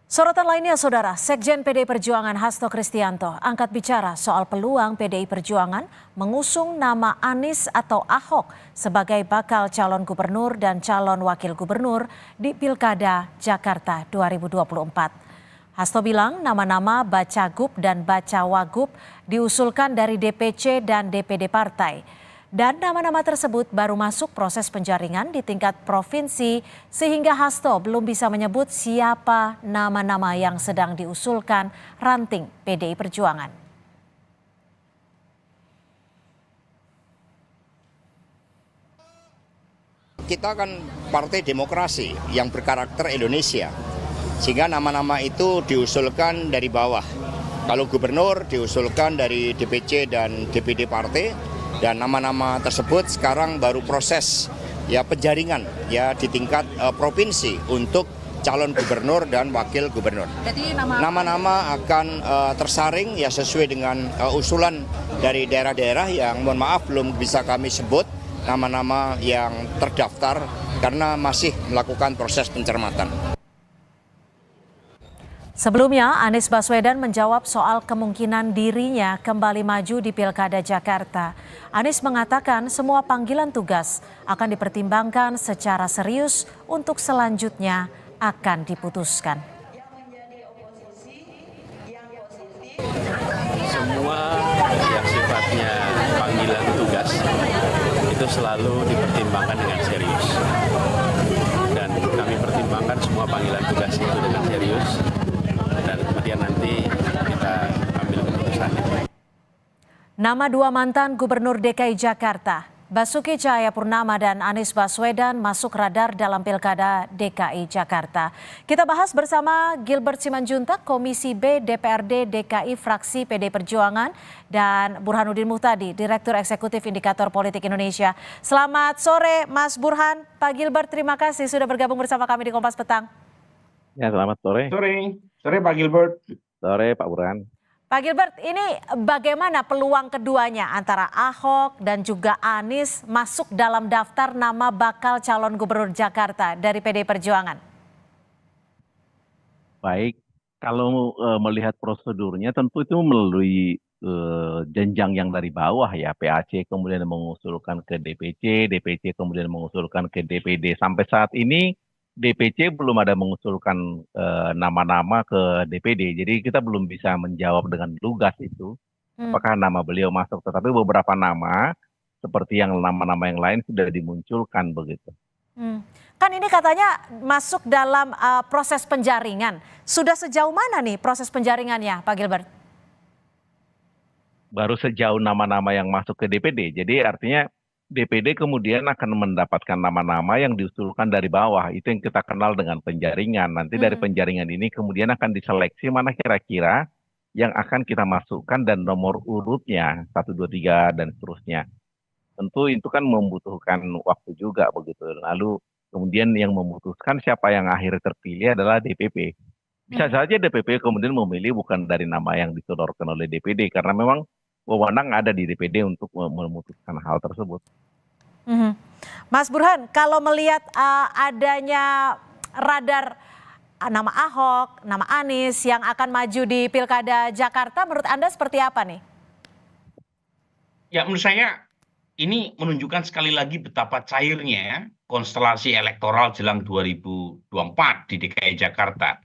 Sorotan lainnya, Saudara, Sekjen PDI Perjuangan Hasto Kristianto angkat bicara soal peluang PDI Perjuangan mengusung nama Anies atau Ahok sebagai bakal calon gubernur dan calon wakil gubernur di Pilkada Jakarta 2024. Hasto bilang nama-nama Bacagub dan Bacawagub diusulkan dari DPC dan DPD partai. Dan nama-nama tersebut baru masuk proses penjaringan di tingkat provinsi sehingga Hasto belum bisa menyebut siapa nama-nama yang sedang diusulkan ranting PDI Perjuangan. Kita kan partai demokrasi yang berkarakter Indonesia, sehingga nama-nama itu diusulkan dari bawah. Kalau gubernur diusulkan dari DPC dan DPD partai. Dan nama-nama tersebut sekarang baru proses penjaringan di tingkat provinsi untuk calon gubernur dan wakil gubernur. Jadi nama-nama akan tersaring sesuai dengan usulan dari daerah-daerah yang mohon maaf belum bisa kami sebut nama-nama yang terdaftar karena masih melakukan proses pencermatan. Sebelumnya, Anies Baswedan menjawab soal kemungkinan dirinya kembali maju di Pilkada Jakarta. Anies mengatakan semua panggilan tugas akan dipertimbangkan secara serius untuk selanjutnya akan diputuskan. Semua yang sifatnya panggilan tugas itu selalu dipertimbangkan dengan serius. Dan kami pertimbangkan semua panggilan tugas itu dengan serius. Dan kemudian nanti kita ambil keputusan. Nama dua mantan Gubernur DKI Jakarta, Basuki Cahayapurnama dan Anies Baswedan masuk radar dalam Pilkada DKI Jakarta. Kita bahas bersama Gilbert Simanjuntak, Komisi B DPRD DKI Fraksi PD Perjuangan, dan Burhanuddin Muhtadi, Direktur Eksekutif Indikator Politik Indonesia. Selamat sore Mas Burhan. Pak Gilbert, terima kasih sudah bergabung bersama kami di Kompas Petang. Ya, selamat sore. Sore Pak Gilbert. Sore Pak Burhan. Pak Gilbert, ini bagaimana peluang keduanya antara Ahok dan juga Anies masuk dalam daftar nama bakal calon gubernur Jakarta dari PDI Perjuangan? Baik, kalau melihat prosedurnya tentu itu melalui jenjang yang dari bawah ya, PAC kemudian mengusulkan ke DPC, DPC kemudian mengusulkan ke DPD. Sampai saat ini DPC belum ada mengusulkan nama-nama ke DPD, jadi kita belum bisa menjawab dengan lugas itu apakah nama beliau masuk. Tetapi beberapa nama seperti yang nama-nama yang lain sudah dimunculkan begitu. Kan ini katanya masuk dalam proses penjaringan. Sudah sejauh mana nih proses penjaringannya, Pak Gilbert? Baru sejauh nama-nama yang masuk ke DPD, jadi artinya DPD kemudian akan mendapatkan nama-nama yang diusulkan dari bawah. Itu yang kita kenal dengan penjaringan. Nanti dari penjaringan ini kemudian akan diseleksi mana kira-kira yang akan kita masukkan dan nomor urutnya 1, 2, 3 dan seterusnya. Tentu itu kan membutuhkan waktu juga begitu. Lalu kemudian yang memutuskan siapa yang akhirnya terpilih adalah DPP. Bisa saja DPP kemudian memilih bukan dari nama yang disodorkan oleh DPD karena memang wewenang ada di DPD untuk memutuskan hal tersebut. Mas Burhan, kalau melihat adanya radar nama Ahok, nama Anies yang akan maju di Pilkada Jakarta, menurut Anda seperti apa nih? Ya menurut saya ini menunjukkan sekali lagi betapa cairnya konstelasi elektoral jelang 2024 di DKI Jakarta.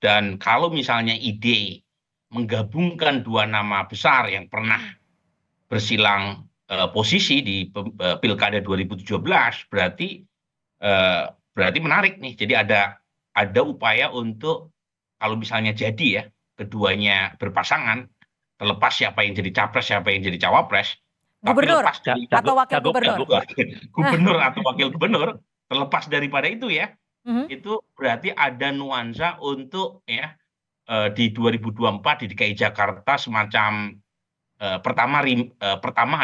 Dan kalau misalnya ide menggabungkan dua nama besar yang pernah bersilang posisi di Pilkada 2017 berarti menarik nih. Jadi ada upaya untuk kalau misalnya jadi ya keduanya berpasangan, terlepas siapa yang jadi capres siapa yang jadi cawapres, Gubernur tapi atau wakil gubernur? Gubernur atau wakil gubernur, terlepas daripada itu ya, itu berarti ada nuansa untuk di 2024 di DKI Jakarta semacam pertama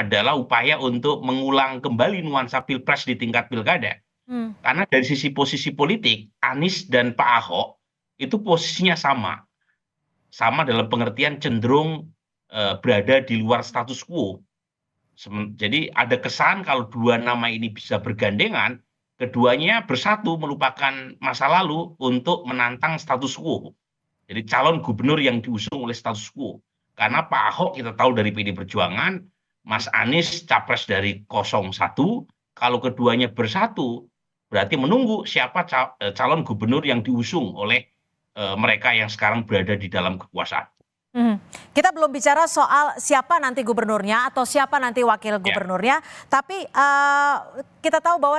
adalah upaya untuk mengulang kembali nuansa pilpres di tingkat pilkada. Karena dari sisi posisi politik Anies dan Pak Ahok itu posisinya sama dalam pengertian cenderung berada di luar status quo. Jadi ada kesan kalau dua nama ini bisa bergandengan, keduanya bersatu melupakan masa lalu untuk menantang status quo. Jadi calon gubernur yang diusung oleh status quo. Karena Pak Ahok kita tahu dari PD Perjuangan, Mas Anies capres dari 01, kalau keduanya bersatu, berarti menunggu siapa calon gubernur yang diusung oleh mereka yang sekarang berada di dalam kekuasaan. Mhm. Kita belum bicara soal siapa nanti gubernurnya atau siapa nanti wakil gubernurnya, tapi kita tahu bahwa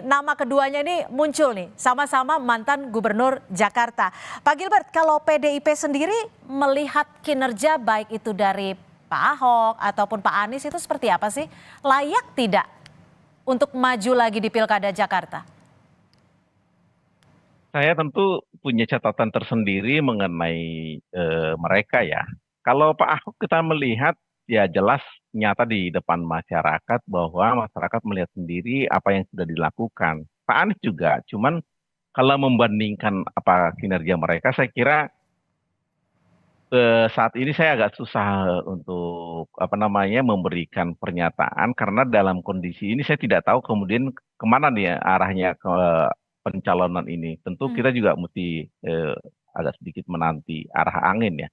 nama keduanya ini muncul nih, sama-sama mantan gubernur Jakarta. Pak Gilbert, kalau PDIP sendiri melihat kinerja baik itu dari Pak Ahok ataupun Pak Anies itu seperti apa sih? Layak tidak untuk maju lagi di Pilkada Jakarta? Saya tentu punya catatan tersendiri mengenai mereka ya. Kalau Pak Ahok kita melihat ya jelas nyata di depan masyarakat bahwa masyarakat melihat sendiri apa yang sudah dilakukan. Pak Anies juga, cuman kalau membandingkan apa kinerja mereka, saya kira saat ini saya agak susah untuk apa namanya memberikan pernyataan karena dalam kondisi ini saya tidak tahu kemudian kemana nih ya arahnya ke pencalonan ini. Tentu kita juga mesti agak sedikit menanti arah angin ya.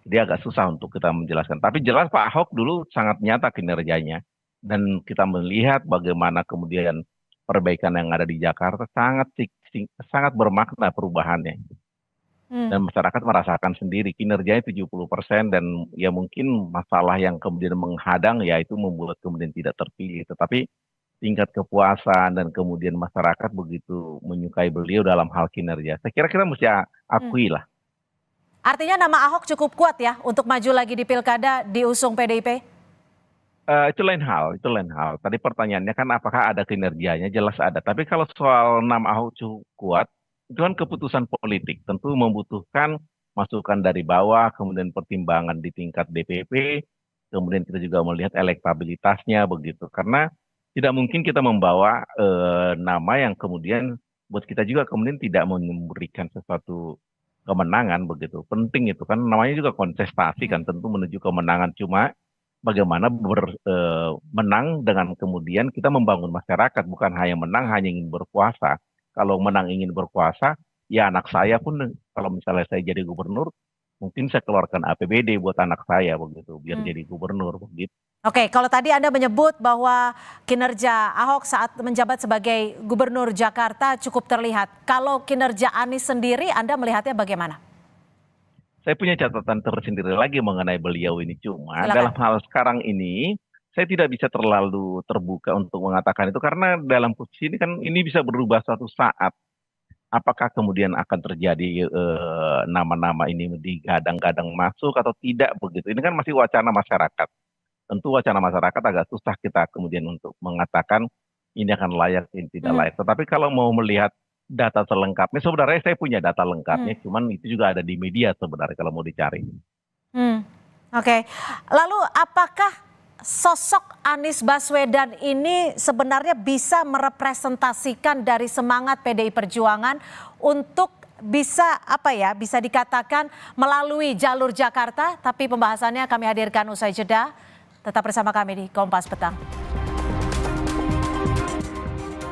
Jadi agak susah untuk kita menjelaskan. Tapi jelas Pak Ahok dulu sangat nyata kinerjanya. Dan kita melihat bagaimana kemudian perbaikan yang ada di Jakarta sangat bermakna perubahannya. Dan masyarakat merasakan sendiri kinerjanya 70% dan ya mungkin masalah yang kemudian menghadang ya itu membuat kemudian tidak terpilih. Tetapi tingkat kepuasan dan kemudian masyarakat begitu menyukai beliau dalam hal kinerja. Saya kira kita mesti akui lah. Artinya nama Ahok cukup kuat ya untuk maju lagi di Pilkada diusung PDIP? Itu lain hal, itu lain hal. Tadi pertanyaannya kan apakah ada kinerjanya? Jelas ada. Tapi kalau soal nama Ahok cukup kuat, itu kan keputusan politik. Tentu membutuhkan masukan dari bawah, kemudian pertimbangan di tingkat DPP, kemudian kita juga melihat elektabilitasnya begitu. Karena tidak mungkin kita membawa nama yang kemudian buat kita juga kemudian tidak memberikan sesuatu kemenangan begitu. Penting itu kan namanya juga kontestasi kan tentu menuju kemenangan, cuma bagaimana menang dengan kemudian kita membangun masyarakat, bukan hanya menang hanya ingin berkuasa. Kalau menang ingin berkuasa, ya anak saya pun kalau misalnya saya jadi gubernur, mungkin saya keluarkan APBD buat anak saya begitu, biar jadi gubernur begitu. Oke, kalau tadi Anda menyebut bahwa kinerja Ahok saat menjabat sebagai gubernur Jakarta cukup terlihat. Kalau kinerja Anies sendiri, Anda melihatnya bagaimana? Saya punya catatan tersendiri lagi mengenai beliau ini. Cuma Silakan. dalam hal sekarang ini, saya tidak bisa terlalu terbuka untuk mengatakan itu. Karena dalam posisi ini kan ini bisa berubah suatu saat. Apakah kemudian akan terjadi nama-nama ini digadang-gadang masuk atau tidak begitu. Ini kan masih wacana masyarakat. Tentu wacana masyarakat agak susah kita kemudian untuk mengatakan ini akan layak, ini tidak layak. Tetapi kalau mau melihat data selengkapnya, sebenarnya saya punya data lengkapnya, cuman itu juga ada di media sebenarnya kalau mau dicari. Oke, lalu apakah sosok Anies Baswedan ini sebenarnya bisa merepresentasikan dari semangat PDI Perjuangan untuk bisa bisa dikatakan melalui jalur Jakarta, tapi pembahasannya kami hadirkan usai jeda. Tetap bersama kami di Kompas Petang.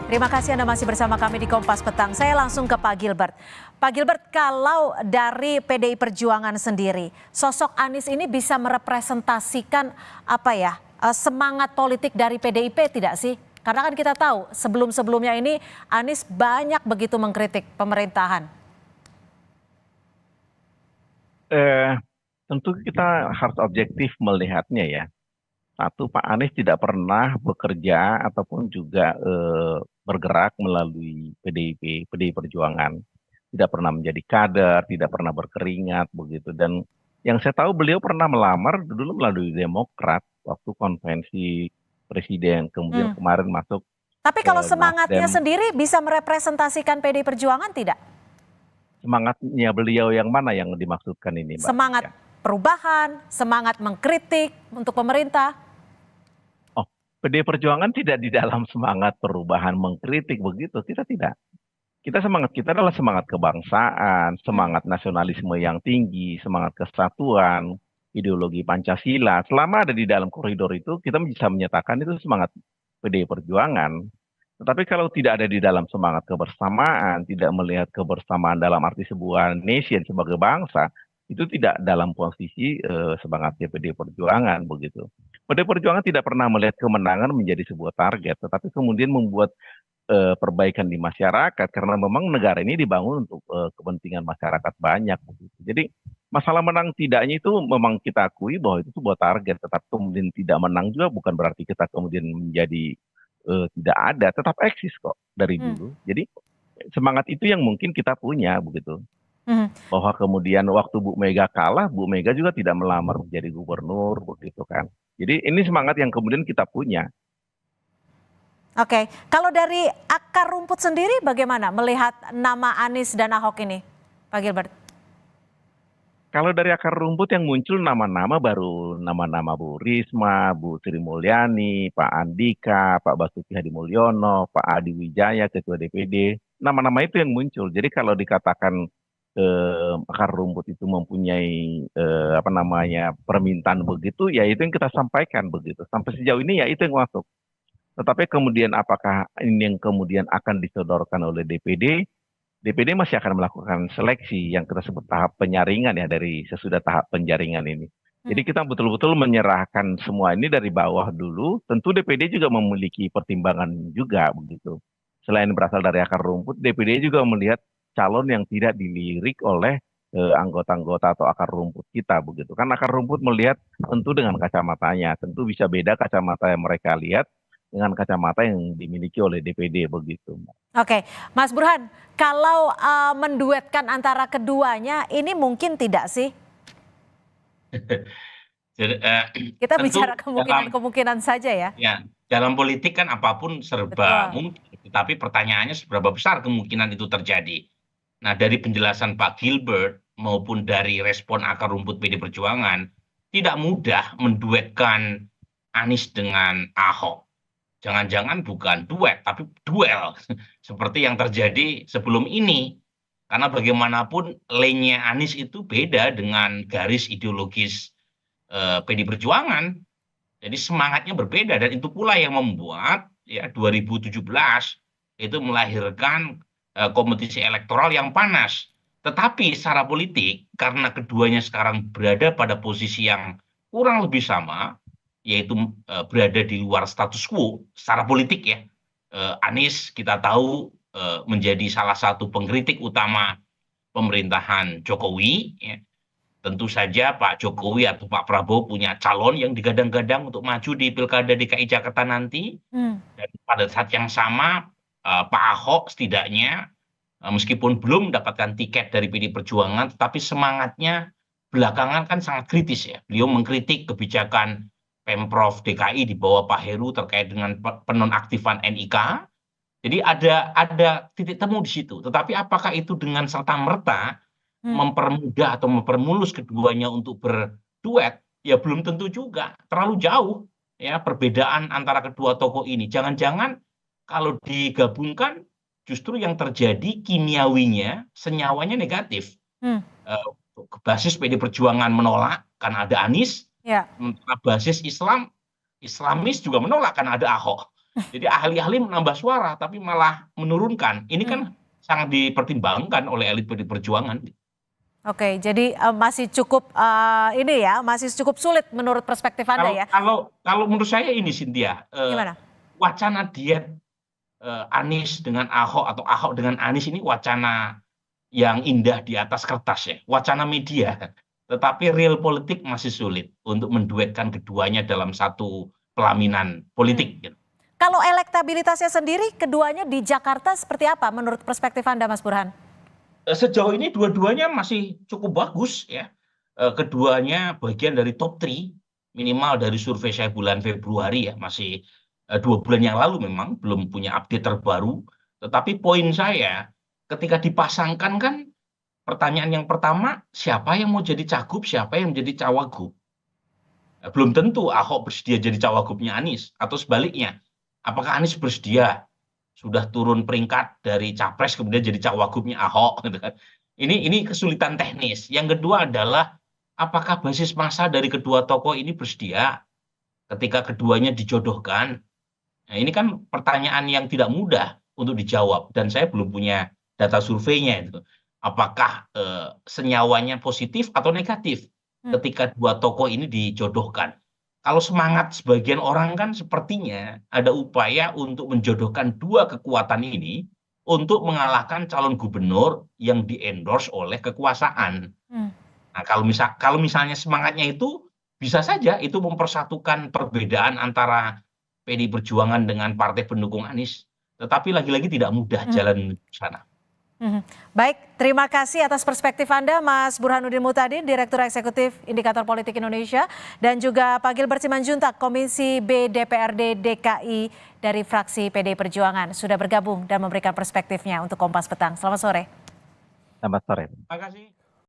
Terima kasih Anda masih bersama kami di Kompas Petang. Saya langsung ke Pak Gilbert. Pak Gilbert, kalau dari PDI Perjuangan sendiri, sosok Anies ini bisa merepresentasikan semangat politik dari PDIP tidak sih? Karena kan kita tahu sebelum-sebelumnya ini Anies banyak begitu mengkritik pemerintahan. Tentu kita harus objektif melihatnya ya. Satu, Pak Anies tidak pernah bekerja ataupun juga bergerak melalui PDI Perjuangan. Tidak pernah menjadi kader, tidak pernah berkeringat begitu. Dan yang saya tahu beliau pernah melamar dulu melalui Demokrat waktu konvensi presiden, kemudian kemarin masuk. Tapi kalau semangatnya Nasdem. sendiri bisa merepresentasikan PDI Perjuangan tidak? Semangatnya beliau yang mana yang dimaksudkan ini, Mbak? Semangat perubahan, semangat mengkritik untuk pemerintah. PDI Perjuangan tidak di dalam semangat perubahan mengkritik begitu, kita tidak. Semangat kita adalah semangat kebangsaan, semangat nasionalisme yang tinggi, semangat kesatuan, ideologi Pancasila. Selama ada di dalam koridor itu, kita bisa menyatakan itu semangat PDI Perjuangan. Tetapi kalau tidak ada di dalam semangat kebersamaan, tidak melihat kebersamaan dalam arti sebuah nation sebagai bangsa, itu tidak dalam posisi semangatnya PDI Perjuangan begitu. PDI Perjuangan tidak pernah melihat kemenangan menjadi sebuah target, tetapi kemudian membuat perbaikan di masyarakat karena memang negara ini dibangun untuk kepentingan masyarakat banyak begitu. Jadi masalah menang tidaknya itu memang kita akui bahwa itu sebuah target, tetapi kemudian tidak menang juga bukan berarti kita kemudian menjadi tidak ada, tetap eksis kok dari Hmm. dulu. Jadi semangat itu yang mungkin kita punya begitu. Mhm. Bahwa kemudian waktu Bu Mega kalah, Bu Mega juga tidak melamar menjadi gubernur begitu kan. Jadi ini semangat yang kemudian kita punya. Oke, kalau dari akar rumput sendiri bagaimana melihat nama Anies dan Ahok ini, Pak Gilbert? Kalau dari akar rumput yang muncul nama-nama baru nama-nama Bu Risma, Bu Sri Mulyani, Pak Andika, Pak Basuki Hadi Mulyono, Pak Adi Wijaya, Ketua DPD. Nama-nama itu yang muncul. Jadi kalau dikatakan akar rumput itu mempunyai apa namanya permintaan begitu, ya itu yang kita sampaikan begitu. Sampai sejauh ini ya itu yang masuk. Tetapi kemudian apakah ini yang kemudian akan disodorkan oleh DPD? DPD masih akan melakukan seleksi yang kita sebut tahap penyaringan ya dari sesudah tahap penjaringan ini. Jadi kita betul-betul menyerahkan semua ini dari bawah dulu. Tentu DPD juga memiliki pertimbangan juga begitu. Selain berasal dari akar rumput, DPD juga melihat calon yang tidak dilirik oleh anggota-anggota atau akar rumput kita begitu. Kan akar rumput melihat tentu dengan kacamatanya, tentu bisa beda kacamata yang mereka lihat dengan kacamata yang dimiliki oleh DPD begitu. Oke, Mas Burhan, kalau menduetkan antara keduanya ini mungkin tidak sih? Jadi, Kita tentu bicara dalam kemungkinan-kemungkinan saja ya. ya dalam politik kan apapun serba Betul. mungkin, tapi pertanyaannya seberapa besar kemungkinan itu terjadi. Nah, dari penjelasan Pak Gilbert maupun dari respon akar rumput PD Perjuangan, tidak mudah menduetkan Anies dengan Ahok. Jangan-jangan bukan duet, tapi duel. Seperti yang terjadi sebelum ini. Karena bagaimanapun lane-nya Anies itu beda dengan garis ideologis PD Perjuangan. Jadi semangatnya berbeda dan itu pula yang membuat ya 2017 itu melahirkan kompetisi elektoral yang panas. Tetapi secara politik karena keduanya sekarang berada pada posisi yang kurang lebih sama, yaitu berada di luar status quo secara politik ya. Anies kita tahu menjadi salah satu pengkritik utama pemerintahan Jokowi. Ya. Tentu saja Pak Jokowi atau Pak Prabowo punya calon yang digadang-gadang untuk maju di Pilkada DKI Jakarta nanti. Dan pada saat yang sama Pak Ahok setidaknya meskipun belum mendapatkan tiket dari PD Perjuangan, tetapi semangatnya belakangan kan sangat kritis ya. Beliau mengkritik kebijakan Pemprov DKI di bawah Pak Heru terkait dengan penonaktifan NIK. Jadi ada titik temu di situ. Tetapi apakah itu dengan serta-merta mempermudah atau mempermulus keduanya untuk berduet? Ya belum tentu juga. Terlalu jauh ya perbedaan antara kedua tokoh ini. Jangan-jangan kalau digabungkan justru yang terjadi kimiawinya, senyawanya negatif. Basis PD Perjuangan menolak karena ada Anies, Ya. sementara basis Islamis juga menolak karena ada Ahok. Jadi ahli-ahli menambah suara tapi malah menurunkan. Ini kan sangat dipertimbangkan oleh elit PD Perjuangan. Oke, jadi masih cukup ini ya, masih cukup sulit menurut perspektif Anda ya. Kalau menurut saya ini Cynthia, Gimana? wacana diet Anies dengan Ahok atau Ahok dengan Anies ini wacana yang indah di atas kertas ya, wacana media. Tetapi real politik masih sulit untuk menduetkan keduanya dalam satu pelaminan politik. Gitu. Kalau elektabilitasnya sendiri, keduanya di Jakarta seperti apa menurut perspektif Anda, Mas Burhan? Sejauh ini dua-duanya masih cukup bagus ya. Keduanya bagian dari top 3 minimal dari survei saya bulan Februari ya, masih 2 bulan yang lalu memang belum punya update terbaru. Tetapi poin saya ketika dipasangkan kan pertanyaan yang pertama siapa yang mau jadi cagup, siapa yang menjadi cawagup. Belum tentu Ahok bersedia jadi cawagupnya Anies atau sebaliknya. Apakah Anies bersedia sudah turun peringkat dari capres kemudian jadi cawagupnya Ahok gitu kan. Ini kesulitan teknis. Yang kedua adalah apakah basis massa dari kedua tokoh ini bersedia ketika keduanya dijodohkan Nah, ini kan pertanyaan yang tidak mudah untuk dijawab dan saya belum punya data surveinya itu. Apakah senyawanya positif atau negatif ketika dua tokoh ini dijodohkan? Kalau semangat sebagian orang kan sepertinya ada upaya untuk menjodohkan dua kekuatan ini untuk mengalahkan calon gubernur yang di-endorse oleh kekuasaan. Hmm. Nah, kalau misalnya semangatnya itu bisa saja itu mempersatukan perbedaan antara PDI Perjuangan dengan partai pendukung Anies, tetapi lagi-lagi tidak mudah jalan ke sana. Baik, terima kasih atas perspektif Anda, Mas Burhanuddin Mutadi, Direktur Eksekutif Indikator Politik Indonesia, dan juga Pak Gilbert Simanjuntak, Komisi B DPRD DKI dari fraksi PDI Perjuangan, sudah bergabung dan memberikan perspektifnya untuk Kompas Petang. Selamat sore. Selamat sore. Terima kasih.